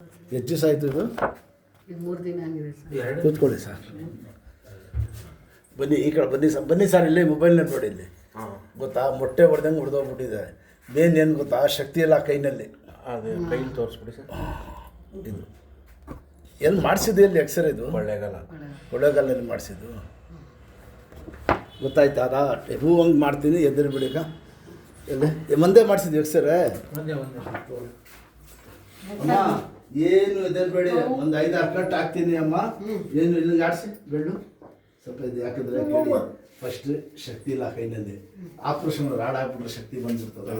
ಎಷ್ಟು ದಿವಸ ಆಯಿತು ಇದು? 3 ದಿನ ಆಗಿದೆ ಸರ್. ಕೂತ್ಕೊಳ್ಳಿ ಸರ್. ಬನ್ನಿ ಈ ಕಡೆ ಬನ್ನಿ ಸರ್. ಇಲ್ಲೇ ಮೊಬೈಲ್ನ ನೋಡಿ ಇಲ್ಲಿ. ಗೊತ್ತಾ, ಮೊಟ್ಟೆ ಹೊಡೆದಂಗೆ ಹೊಡೆದೋಗ್ಬಿಟ್ಟಿದೆ. ಮೇನ್ ಏನು ಗೊತ್ತಾ, ಶಕ್ತಿ ಎಲ್ಲ ಕೈನಲ್ಲಿ. ಅದು ಕೈಲಿ ತೋರಿಸ್ಬಿಡಿ ಸರ್. ಇದು ಎಲ್ಲಿ ಮಾಡಿಸಿದ್ದು? ಎಲ್ಲಿ ಎಕ್ಸ್ರೇ ಇದು? ಕೊಳ್ಳೇಗಾಲಲ್ಲಿ ಮಾಡಿಸಿದ್ದು. ಗೊತ್ತಾಯ್ತಾ? ಅದಾ ಹೂ ಹಂಗೆ ಮಾಡ್ತೀನಿ, ಎದುರು ಬಿಡಿಕ ಎಲ್ಲಿ ಮಂದೆ ಮಾಡಿಸಿದ್ವಿ ಎಕ್ಸ್ರೇ. ಅಮ್ಮ ಏನು ಎದುರುಬೇಡಿ, ಒಂದು 5-6 ಕಟ್ ಹಾಕ್ತೀನಿ ಅಮ್ಮ. ಏನು ಇಲ್ಲಿಗೆ ಆಡಿಸಿ ಬೆಳ್ಳು ಸ್ವಲ್ಪ ಇದು. ಯಾಕಂದರೆ ಕೇಳಿ, ಫಸ್ಟ್ ಶಕ್ತಿ ಇಲ್ಲ ಕೈನಲ್ಲಿ. ಆಪ್ರೇಷನ್ ರಾಡ್ ಹಾಕ್ಬಿಟ್ರೆ ಶಕ್ತಿ ಬಂದಿರ್ತದೆ.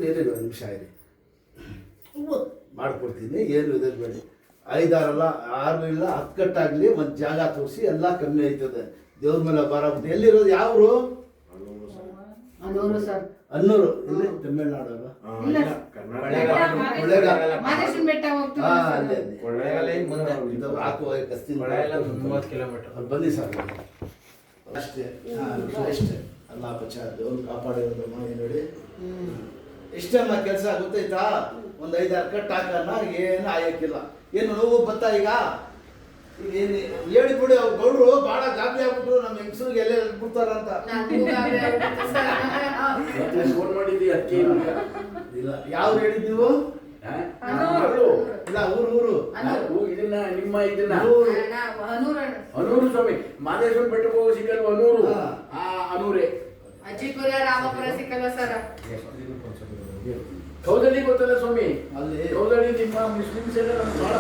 ಏನಿಲ್ಲ, 1 ನಿಮಿಷ ಇರಿ, ಮಾಡ್ಕೊಡ್ತೀನಿ. ಏನು ಎದುರುಬೇಡಿ. 5-6 ಅಲ್ಲ, 6 ಇಲ್ಲ 10 ಕಟ್ಟಾಗಲಿ. ಒಂದು ಜಾಗ ತೋರಿಸಿ, ಎಲ್ಲ ಕಮ್ಮಿ ಆಯ್ತದೆ. ದೇವ್ರ ಮೇಲೆ ಭಾರ ಬಿಟ್ಟು. ಎಲ್ಲಿರೋದು? ಯಾವರು? ಅನ್ನೂರು ಸರ್. ಅನ್ನೂರು. ಇಲ್ಲಿ ತಮಿಳ್ನಾಡು ಅಲ್ಲ? ಬನ್ನಿ ಸರ್, ಅಷ್ಟೇ ಅಷ್ಟೇ. ಅಲ್ಲ ಪಚ್ಚ ದೇವ್ರು ಕಾಪಾಡಿರೋದಮ್ಮ. ನೋಡಿ ಇಷ್ಟೆಲ್ಲ ಕೆಲಸ ಗೊತ್ತಾಯ್ತಾ? ಒಂದು 5-6 ಕಟ್ ಹಾಕೋಣ, ಏನು ಆಯೋಕ್ಕಿಲ್ಲ. ಏನು ನೋವು ಬತ್ತಾ ಈಗ? ಏನು ಹೇಳಿ ಬಿಡಿ. ಅವ್ರು ಗೌಡ್ರು ಭಾಳ ಗಾಬರಿ ಆಗ್ಬಿಟ್ರು, ನಮ್ಮ ಹೆಂಗಸರಿಗೆ ಎಲ್ಲೇ ಬಿಡ್ತಾರಂತ. ಫೋನ್ ಮಾಡಿದ್ವಿ ಅದಕ್ಕೆ. ಇಲ್ಲ, ಯಾವ್ದು ಹೇಳಿದ್ ನೀವು? ಇಲ್ಲ, ಊರು ಇದನ್ನ ನಿಮ್ಮ ಇದನ್ನ ಅನೂರು ಸ್ವಾಮಿ ಮಾದೇಶ್ವರ ಬೆಟ್ಟಕ್ಕೆ ಹೋಗೋ ಸಿಕ್ಕಲ್ವ ಅನೂರು? ಅನೂರೇ. ಅಜ್ಜಿಪುರ ರಾಮಪುರ ಸಿಕ್ಕಲ್ವ ಸರ್? ಕೌದಳ್ಳಿ ಗೊತ್ತಲ್ಲ ಸ್ವಾಮಿ? ಅಲ್ಲಿ ಕೌದಳ್ಳಿ ನಿಮ್ಮ ಮುಸ್ಲಿಮ್ಸ್ ಎಲ್ಲ ನಮ್ಗೆ ಭಾಳ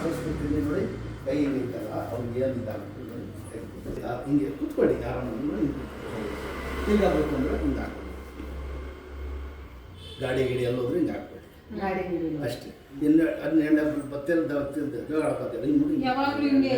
ತೋರಿಸ್ಬಿಡ್ತೀನಿ ನೋಡಿ. ಕೈ ಹಿಂಗಿತ್ತಲ್ಲ, ಅವ್ರಿಗೆ ಏನಿದ್ದಾರೆ ಹಿಂಗೆ ಕೂತ್ಕೊಳ್ಳಿ. ಆರಾಮಾಗಿ ಹಿಂಗಾಗಬೇಕು ಅಂದರೆ ಹಿಂಗೆ ಹಾಕ್ಕೊಳ್ಳಿ. ಗಾಡಿ ಗಿಡಿ ಎಲ್ಲೋದ್ರೆ ಹಿಂಗೆ ಹಾಕ್ಕೊಳ್ಳಿ ಅಷ್ಟೇ. ಎಣ್ಣೆ ಬತ್ತೆಲ್ಲ ಹಿಂಗೆ